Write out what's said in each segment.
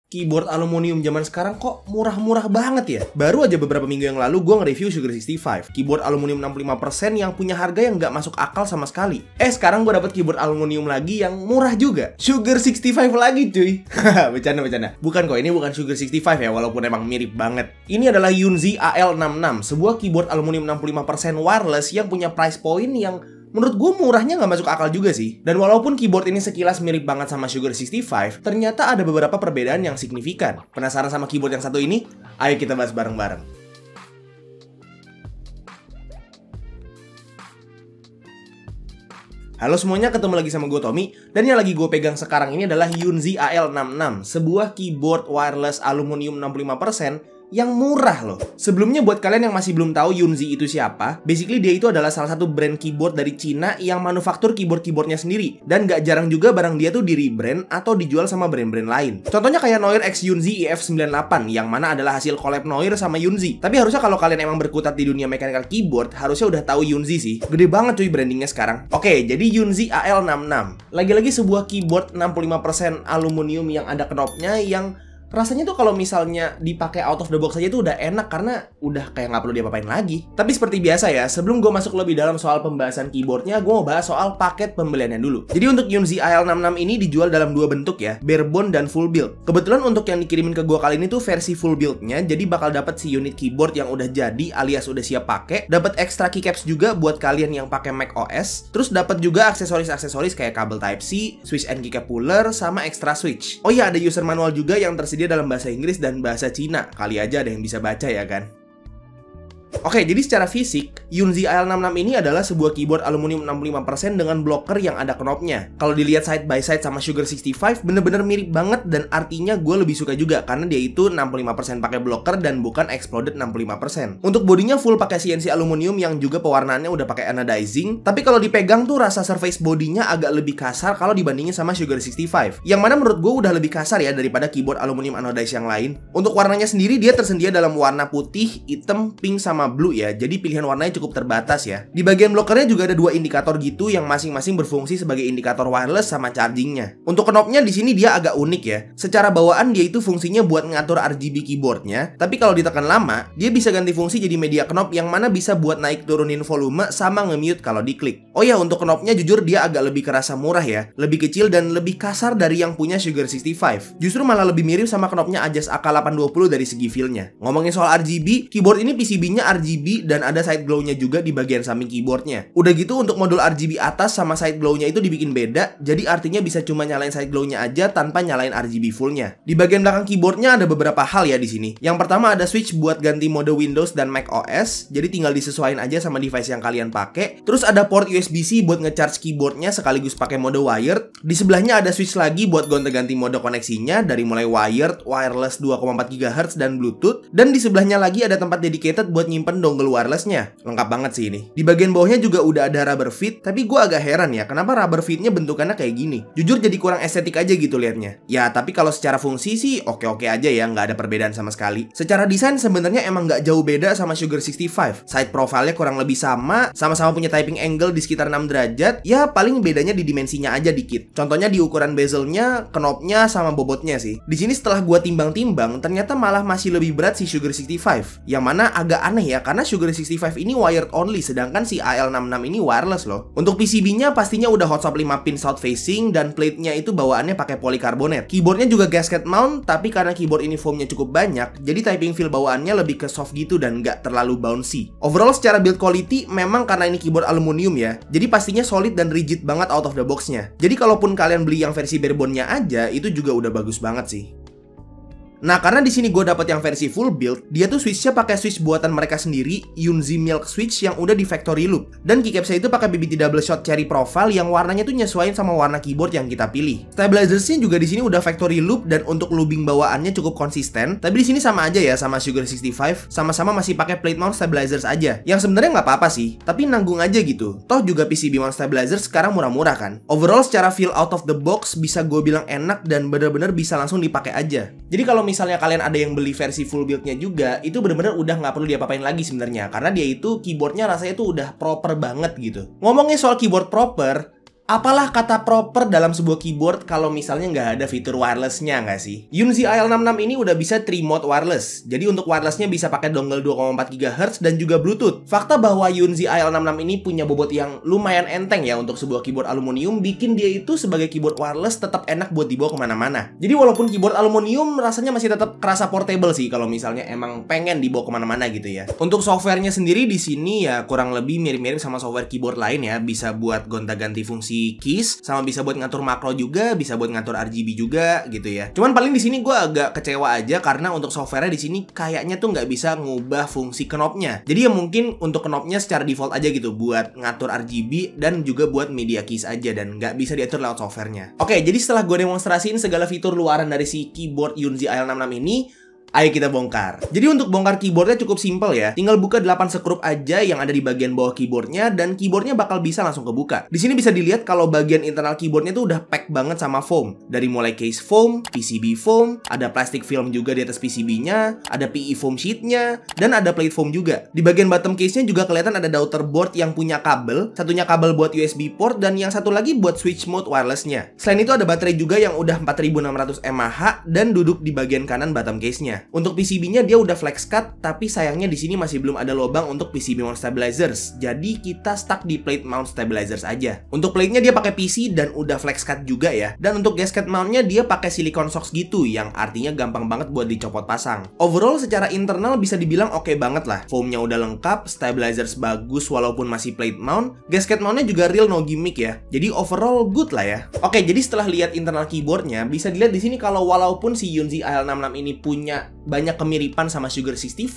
Keyboard aluminium zaman sekarang kok murah-murah banget ya? Baru aja beberapa minggu yang lalu gue nge-review Sugar 65, keyboard aluminium 65% yang punya harga yang nggak masuk akal sama sekali. Sekarang gue dapet keyboard aluminium lagi yang murah juga. Sugar 65 lagi cuy. Bercanda. Bukan kok, ini bukan Sugar 65 ya, walaupun emang mirip banget. Ini adalah Yunzi AL66, sebuah keyboard aluminium 65% wireless yang punya price point yang menurut gue murahnya nggak masuk akal juga sih. Dan walaupun keyboard ini sekilas mirip banget sama Sugar 65, ternyata ada beberapa perbedaan yang signifikan. Penasaran sama keyboard yang satu ini? Ayo kita bahas bareng-bareng. Halo semuanya, ketemu lagi sama gue Tommy. Dan yang lagi gue pegang sekarang ini adalah Yunzi AL66, sebuah keyboard wireless aluminium 65% yang murah loh. Sebelumnya buat kalian yang masih belum tahu Yunzi itu siapa, basically dia itu adalah salah satu brand keyboard dari Cina yang manufaktur keyboard-keyboardnya sendiri. Dan gak jarang juga barang dia tuh di rebrand atau dijual sama brand-brand lain. Contohnya kayak Noir X Yunzi EF98 yang mana adalah hasil collab Noir sama Yunzi. Tapi harusnya kalau kalian emang berkutat di dunia mechanical keyboard, harusnya udah tahu Yunzi sih. Gede banget cuy brandingnya sekarang. Oke, jadi Yunzi AL66. Lagi-lagi sebuah keyboard 65% aluminium yang ada knobnya yang rasanya tuh kalau misalnya dipakai out of the box aja tuh udah enak karena udah kayak nggak perlu diapa-apain lagi. Tapi seperti biasa ya, sebelum gue masuk lebih dalam soal pembahasan keyboardnya, gue mau bahas soal paket pembeliannya dulu. Jadi untuk Yunzi AL66 ini dijual dalam dua bentuk ya, barebone dan full build. Kebetulan untuk yang dikirimin ke gue kali ini tuh versi full buildnya, jadi bakal dapat si unit keyboard yang udah jadi alias udah siap pakai, dapat extra keycaps juga buat kalian yang pakai Mac OS, terus dapat juga aksesoris-aksesoris kayak kabel Type-C, switch and keycap puller, sama extra switch. Oh iya, ada user manual juga yang tersedia dalam bahasa Inggris dan bahasa Cina. Kali aja ada yang bisa baca ya kan. Oke, jadi secara fisik, Yunzi AL66 ini adalah sebuah keyboard aluminium 65% dengan blocker yang ada knobnya. Kalau dilihat side by side sama Sugar 65, bener-bener mirip banget dan artinya gue lebih suka juga karena dia itu 65% pakai blocker dan bukan exploded 65%. Untuk bodinya full pakai CNC aluminium yang juga pewarnaannya udah pakai anodizing, tapi kalau dipegang tuh rasa surface bodinya agak lebih kasar kalau dibandingin sama Sugar 65. Yang mana menurut gue udah lebih kasar ya daripada keyboard aluminium anodized yang lain. Untuk warnanya sendiri dia tersedia dalam warna putih, hitam, pink, sama blue ya, jadi pilihan warnanya cukup terbatas ya. Di bagian blockernya juga ada dua indikator gitu yang masing-masing berfungsi sebagai indikator wireless sama chargingnya. Untuk knobnya di sini dia agak unik ya. Secara bawaan dia itu fungsinya buat ngatur RGB keyboardnya, tapi kalau ditekan lama dia bisa ganti fungsi jadi media knob yang mana bisa buat naik turunin volume sama nge-mute kalau diklik. Oh ya, untuk knobnya jujur dia agak lebih kerasa murah ya, lebih kecil dan lebih kasar dari yang punya Sugar 65. Justru malah lebih mirip sama knobnya Ajas AK820 dari segi feel-nya. Ngomongin soal RGB, keyboard ini PCB-nya RGB dan ada side glow-nya juga di bagian samping keyboardnya. Udah gitu untuk modul RGB atas sama side glow-nya itu dibikin beda, jadi artinya bisa cuma nyalain side glow-nya aja tanpa nyalain RGB full-nya. Di bagian belakang keyboardnya ada beberapa hal ya di sini. Yang pertama ada switch buat ganti mode Windows dan Mac OS, jadi tinggal disesuaikan aja sama device yang kalian pakai. Terus ada port USB-C buat ngecharge keyboardnya sekaligus pakai mode wired. Di sebelahnya ada switch lagi buat gonta-ganti mode koneksinya dari mulai wired, wireless 2,4 GHz dan Bluetooth. Dan di sebelahnya lagi ada tempat dedicated buat nyimpen dongle wirelessnya. Lengkap banget sih ini. Di bagian bawahnya juga udah ada rubber feet, tapi gue agak heran ya kenapa rubber feetnya bentukannya kayak gini. Jujur jadi kurang estetik aja gitu liatnya. Ya tapi kalau secara fungsi sih oke-oke aja ya, nggak ada perbedaan sama sekali. Secara desain sebenarnya emang nggak jauh beda sama Sugar 65. Side profile-nya kurang lebih sama-sama punya typing angle di sekitar 6 derajat. Ya paling bedanya di dimensinya aja dikit. Contohnya di ukuran bezelnya, knobnya, sama bobotnya sih. Di sini setelah gue timbang-timbang, ternyata malah masih lebih berat si Sugar 65. Yang mana agak aneh ya, karena Sugar 65 ini wired only, sedangkan si AL66 ini wireless loh. Untuk PCB-nya pastinya udah hot swap 5 pin south facing dan plate-nya itu bawaannya pakai polikarbonat. Keyboardnya juga gasket mount, tapi karena keyboard ini foamnya cukup banyak, jadi typing feel bawaannya lebih ke soft gitu dan nggak terlalu bouncy. Overall secara build quality memang karena ini keyboard aluminium ya, jadi pastinya solid dan rigid banget out of the box-nya. Jadi kalaupun kalian beli yang versi barebone-nya aja, itu juga udah bagus banget sih. Nah, karena di sini gue dapat yang versi full build, dia tuh switchnya pakai switch buatan mereka sendiri, Yunzi Milk Switch yang udah di factory loop. Dan keycapsnya itu pakai BBT double shot cherry profile yang warnanya tuh nyesuaiin sama warna keyboard yang kita pilih. Stabilizersnya juga di sini udah factory loop dan untuk looping bawaannya cukup konsisten. Tapi di sini sama aja ya sama Sugar 65, sama-sama masih pakai plate mount stabilizers aja. Yang sebenarnya nggak apa-apa sih, tapi nanggung aja gitu. Toh juga PCB mount stabilizer sekarang murah-murah kan. Overall secara feel out of the box bisa gue bilang enak dan bener-bener bisa langsung dipakai aja. Jadi kalau misalnya kalian ada yang beli versi full build-nya juga, itu bener-bener udah nggak perlu diapa-apain lagi sebenarnya, karena dia itu keyboardnya rasanya tuh udah proper banget gitu. Ngomongin soal keyboard proper, Apalah kata proper dalam sebuah keyboard kalau misalnya nggak ada fitur wirelessnya nggak sih? Yunzi AL66 ini udah bisa 3 mode wireless. Jadi untuk wirelessnya bisa pakai dongle 2,4 GHz dan juga Bluetooth. Fakta bahwa Yunzi AL66 ini punya bobot yang lumayan enteng ya untuk sebuah keyboard aluminium, bikin dia itu sebagai keyboard wireless tetap enak buat dibawa kemana-mana. Jadi walaupun keyboard aluminium rasanya masih tetap kerasa portable sih kalau misalnya emang pengen dibawa kemana-mana gitu ya. Untuk softwarenya sendiri di sini ya kurang lebih mirip-mirip sama software keyboard lain ya. Bisa buat gonta-ganti fungsi keys, sama bisa buat ngatur makro juga, bisa buat ngatur RGB juga gitu ya. Cuman paling di sini gue agak kecewa aja karena untuk softwarenya di sini kayaknya tuh nggak bisa ngubah fungsi knobnya. Jadi ya mungkin untuk knobnya secara default aja gitu buat ngatur RGB dan juga buat media keys aja dan nggak bisa diatur lewat softwarenya. Oke, jadi setelah gue demonstrasiin segala fitur luaran dari si keyboard Yunzi AL66 ini, ayo kita bongkar. Jadi untuk bongkar keyboardnya cukup simpel ya. Tinggal buka 8 sekrup aja yang ada di bagian bawah keyboardnya dan keyboardnya bakal bisa langsung kebuka. Di sini bisa dilihat kalau bagian internal keyboardnya tuh udah pack banget sama foam. Dari mulai case foam, PCB foam, ada plastic film juga di atas PCB-nya, ada PE foam sheet-nya, dan ada plate foam juga. Di bagian bottom case-nya juga kelihatan ada daughter board yang punya kabel. Satunya kabel buat USB port dan yang satu lagi buat switch mode wireless-nya. Selain itu ada baterai juga yang udah 4600 mAh dan duduk di bagian kanan bottom case-nya. Untuk PCB-nya dia udah flex cut, tapi sayangnya di sini masih belum ada lubang untuk PCB mount stabilizers. Jadi kita stuck di plate mount stabilizers aja. Untuk plate-nya dia pakai PC dan udah flex cut juga ya. Dan untuk gasket mount-nya dia pakai silicone socks gitu, yang artinya gampang banget buat dicopot pasang. Overall secara internal bisa dibilang oke banget lah. Foam-nya udah lengkap, stabilizers bagus walaupun masih plate mount, gasket mount-nya juga real no gimmick ya. Jadi overall good lah ya. Oke, jadi setelah lihat internal keyboardnya, bisa dilihat di sini kalau walaupun si Yunzi AL66 ini punya banyak kemiripan sama Sugar 65,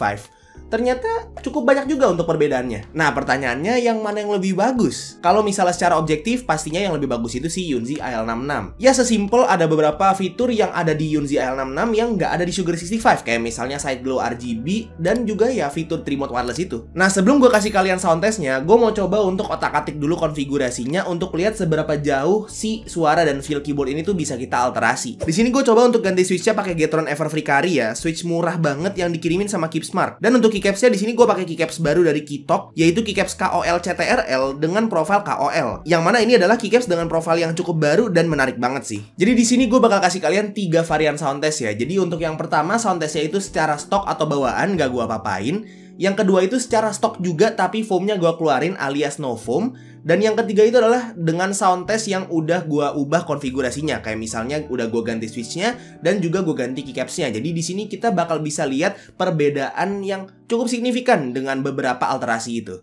ternyata cukup banyak juga untuk perbedaannya. Nah, pertanyaannya yang mana yang lebih bagus? Kalau misalnya secara objektif, pastinya yang lebih bagus itu si Yunzi AL66. Ya, sesimpel ada beberapa fitur yang ada di Yunzi AL66 yang nggak ada di Sugar 65, kayak misalnya side glow RGB dan juga ya fitur remote wireless itu. Nah, sebelum gue kasih kalian sound testnya, gue mau coba untuk otak-atik dulu konfigurasinya untuk lihat seberapa jauh si suara dan feel keyboard ini tuh bisa kita alterasi. Di sini gue coba untuk ganti switchnya pakai Getron Everfree ya, switch murah banget yang dikirimin sama Keepsmart. Dan untuk keycapsnya di sini gue pakai keycaps baru dari Kitok, yaitu keycaps KOL CTRL dengan profil KOL. Yang mana ini adalah keycaps dengan profil yang cukup baru dan menarik banget sih. Jadi di sini gue bakal kasih kalian 3 varian sound test ya. Jadi untuk yang pertama sound testnya itu secara stok atau bawaan, gak gue apa-apain. Yang kedua itu secara stok juga tapi foamnya gue keluarin alias no foam. Dan yang ketiga itu adalah dengan sound test yang udah gue ubah konfigurasinya. Kayak misalnya udah gue ganti switchnya dan juga gue ganti keycapsnya. Jadi di sini kita bakal bisa lihat perbedaan yang cukup signifikan dengan beberapa alterasi itu.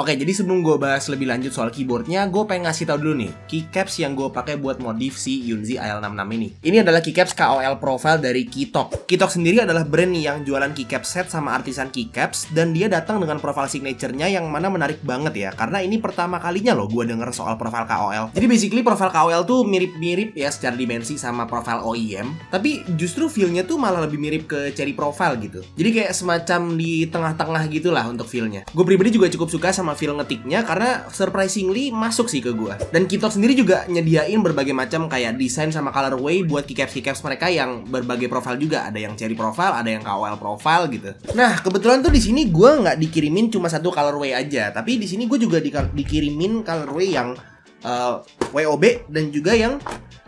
Oke, jadi sebelum gue bahas lebih lanjut soal keyboardnya, gue pengen ngasih tau dulu nih keycaps yang gue pakai buat modif si Yunzi AL66 ini. Ini adalah keycaps KOL profile dari Kitok. Kitok sendiri adalah brand nih yang jualan keycaps set sama artisan keycaps, dan dia datang dengan profile signature-nya yang mana menarik banget ya, karena ini pertama kalinya loh gue denger soal profile KOL. Jadi basically profile KOL tuh mirip-mirip ya secara dimensi sama profile OEM, tapi justru feel-nya tuh malah lebih mirip ke cherry profile gitu. Jadi kayak semacam di tengah-tengah gitulah untuk feel-nya. Gue pribadi juga cukup suka sama sama feel ngetiknya karena surprisingly masuk sih ke gua. Dan Keytalk sendiri juga nyediain berbagai macam kayak desain sama colorway buat keycaps mereka yang berbagai profile juga. Ada yang cherry profile, ada yang KOL profile gitu. Nah, kebetulan tuh di sini gua nggak dikirimin cuma satu colorway aja, tapi di sini gue juga dikirimin colorway yang WOB dan juga yang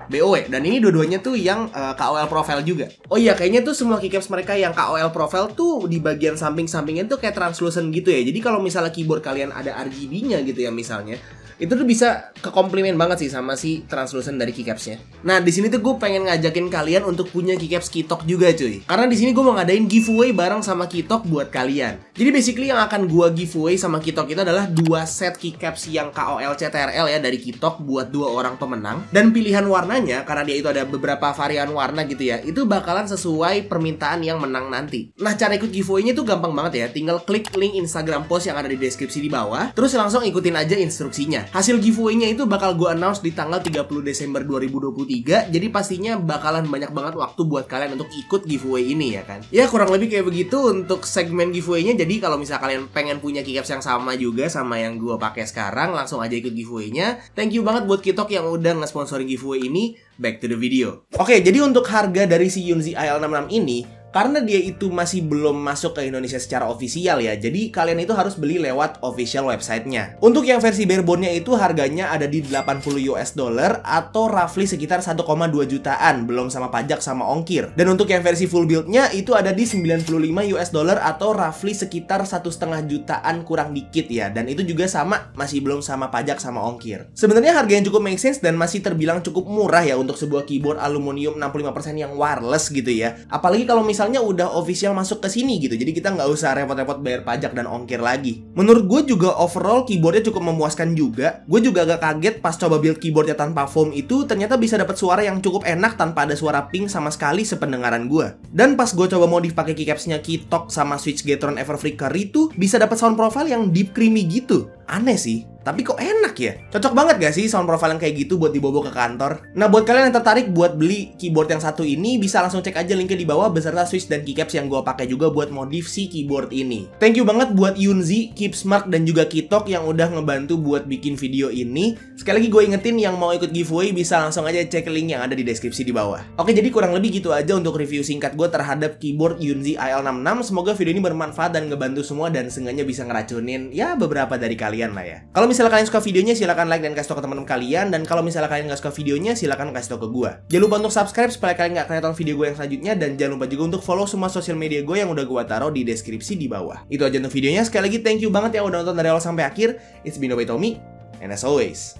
BOW, dan ini dua-duanya tuh yang KOL profile juga. Oh iya, kayaknya tuh semua keycaps mereka yang KOL profile tuh di bagian samping-sampingnya tuh kayak translucent gitu ya. Jadi kalau misalnya keyboard kalian ada RGB-nya gitu ya misalnya, itu tuh bisa ke komplimen banget sih sama si translucent dari keycapsnya. Nah, di sini tuh gue pengen ngajakin kalian untuk punya keycaps Keytalk juga cuy. Karena di sini gue mau ngadain giveaway bareng sama Keytalk buat kalian. Jadi basically yang akan gue giveaway sama Keytalk itu adalah 2 set keycaps yang KOL CTRL ya dari Keytalk buat 2 orang pemenang. Dan pilihan warnanya, karena dia itu ada beberapa varian warna gitu ya, itu bakalan sesuai permintaan yang menang nanti. Nah, cara ikut giveaway-nya tuh gampang banget ya. Tinggal klik link Instagram post yang ada di deskripsi di bawah, terus langsung ikutin aja instruksinya. Hasil giveaway-nya itu bakal gue announce di tanggal 30 Desember 2023. Jadi pastinya bakalan banyak banget waktu buat kalian untuk ikut giveaway ini ya kan. Ya kurang lebih kayak begitu untuk segmen giveaway-nya. Jadi kalau misalnya kalian pengen punya keycaps yang sama juga sama yang gue pakai sekarang, langsung aja ikut giveaway-nya. Thank you banget buat Keytalk yang udah nge-sponsorin giveaway ini. Back to the video. Oke, jadi untuk harga dari si Yunzi AL66 ini, karena dia itu masih belum masuk ke Indonesia secara ofisial ya, jadi kalian itu harus beli lewat official websitenya. Untuk yang versi barebone-nya itu harganya ada di 80 US dollar atau roughly sekitar 1,2 jutaan, belum sama pajak sama ongkir. Dan untuk yang versi full build-nya itu ada di 95 US dollar atau roughly sekitar 1,5 jutaan kurang dikit ya. Dan itu juga sama, masih belum sama pajak sama ongkir. Sebenarnya harga yang cukup make sense dan masih terbilang cukup murah ya untuk sebuah keyboard aluminium 65% yang wireless gitu ya. Apalagi kalau misalnya udah official masuk ke sini gitu. Jadi kita nggak usah repot-repot bayar pajak dan ongkir lagi. Menurut gue juga overall keyboardnya cukup memuaskan juga. Gue juga agak kaget pas coba build keyboardnya tanpa foam itu ternyata bisa dapat suara yang cukup enak tanpa ada suara ping sama sekali sependengaran gue. Dan pas gue coba modif pakai keycapsnya Keytalk sama switch Gateron Everfree Curry itu bisa dapat sound profile yang deep creamy gitu. Aneh sih, tapi kok enak ya? Cocok banget gak sih sound profile yang kayak gitu buat dibawa ke kantor? Nah, buat kalian yang tertarik buat beli keyboard yang satu ini, bisa langsung cek aja linknya di bawah beserta switch dan keycaps yang gue pakai juga buat modif si keyboard ini. Thank you banget buat Yunzi, Keepsmart, dan juga Keytalk yang udah ngebantu buat bikin video ini. Sekali lagi gue ingetin yang mau ikut giveaway bisa langsung aja cek link yang ada di deskripsi di bawah. Oke, jadi kurang lebih gitu aja untuk review singkat gue terhadap keyboard Yunzi AL66. Semoga video ini bermanfaat dan ngebantu semua dan seenggaknya bisa ngeracunin ya beberapa dari kalian lah ya. Kalau misalnya kalian suka videonya, silahkan like dan kasih tau ke teman-teman kalian. Dan kalau misalnya kalian nggak suka videonya, silahkan kasih tau ke gue. Jangan lupa untuk subscribe supaya kalian nggak kelihatan video gue yang selanjutnya. Dan jangan lupa juga untuk follow semua sosial media gue yang udah gue taruh di deskripsi di bawah. Itu aja untuk videonya. Sekali lagi thank you banget yang udah nonton dari awal sampai akhir. It's been Tommy, and as always,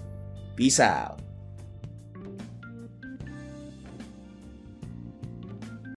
peace out.